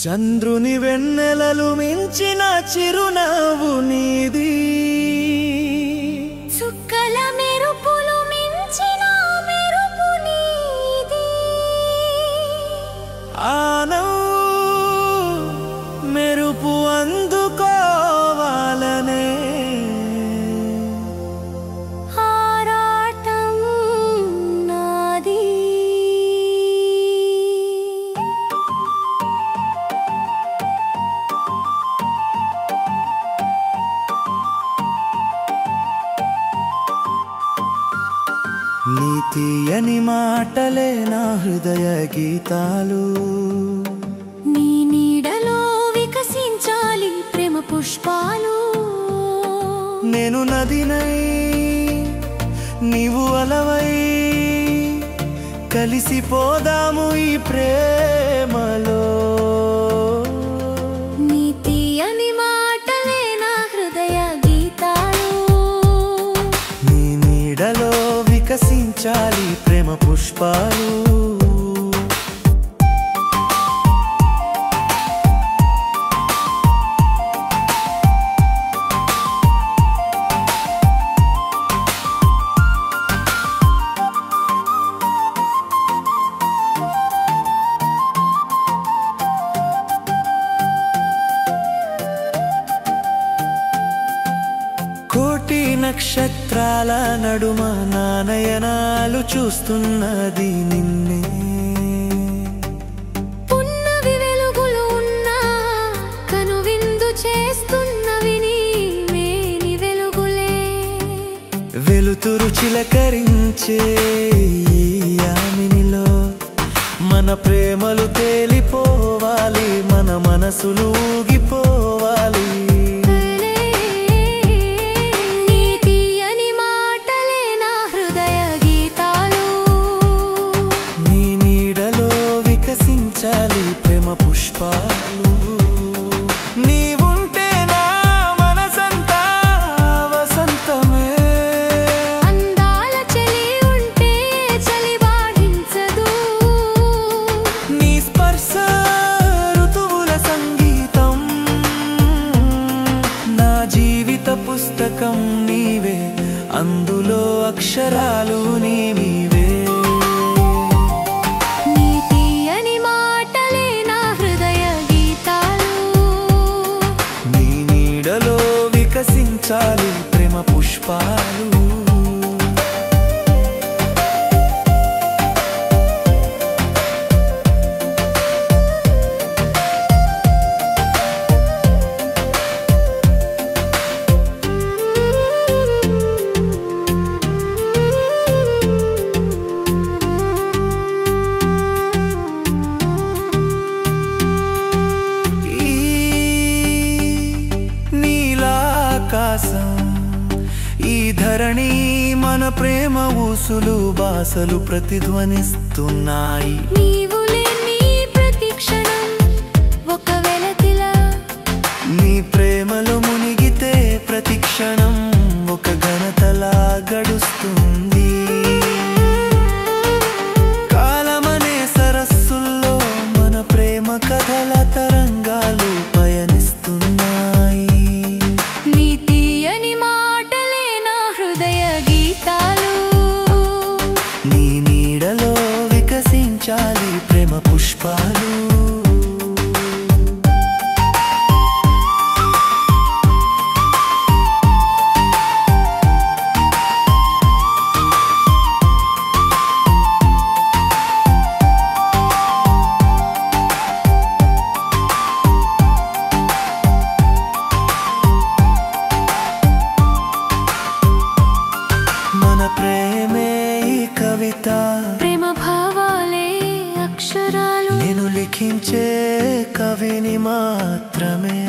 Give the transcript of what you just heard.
చంద్రుని వెన్నెలలు మించిన చిరునవ్వు నీది, చుక్కల మెరుపులు మించిన మెరుపు నీది. ఆనవు మెరుపు అందుకోవాలనే ఆరాటం నాది. నీ తీయని మాటలే నా హృదయ గీతాలు, నీ నీడలో వికసించాలి ప్రేమ పుష్పాలు. నేను నదినై నీవు అలవై కలిసిపోదాము ఈ ప్రేమలో. నీ తీయని మాటలే నా హృదయ గీతాలు, నీ నీడలో వికసించాలి ప్రేమ పుష్పాలు. కోటి నక్షత్రాల నడుమ నా నయనాలు చూస్తున్నది నిన్నే. ఉన్నవి వెలుగులు ఉన్నా కనువిందు చేస్తున్నవి నీ మేని వెలుగులే. వెలుతురు చిలకరించే ఈ యామినిలో మన ప్రేమలు తేలిపోవాలి, మన మనసులు ఊగిపోవాలి. నీ తీయని మాటలే నా హృదయ గీతాలు, నీ నీడలో వికసించాలి ప్రేమ పుష్పాలు. నీవుంటే నా మనసంతా వసంతమే, అందాల చలి ఉంటే చలి బాధించదు. నీ స్పర్శ ఋతువుల సంగీతం, నా జీవిత పుస్తకం నీవే, అందులో అక్షరాలు నీవే. నీ తీయని మాటలే నా హృదయ గీతాలు, నీ నీడలో వికసించాలి ప్రేమ పుష్పాలు. ఈ ధరణి మన ప్రేమ ఊసులు బాసలు ప్రతిధ్వనిస్తున్నాయి. నీవు లేని ప్రతి క్షణం ఒక వెలతిలా, నీ ప్రేమలో మునిగితే ప్రతి క్షణం ఒక ఘనతలా గడుస్తుంది. కాలమనే సరస్సుల్లో మన ప్రేమ కథల తరంగాలు పయనిస్తున్నాయి. నీ తీయని మాటలే నా హృదయ గీతాలు, నీ నీడలో వికసించాలి ప్రేమ పుష్పాలు. మన ప్రేమే ఈ కవిత, ప్రేమ భావాలే అక్షరాలు. నేను లిఖించే కవిని మాత్రమే.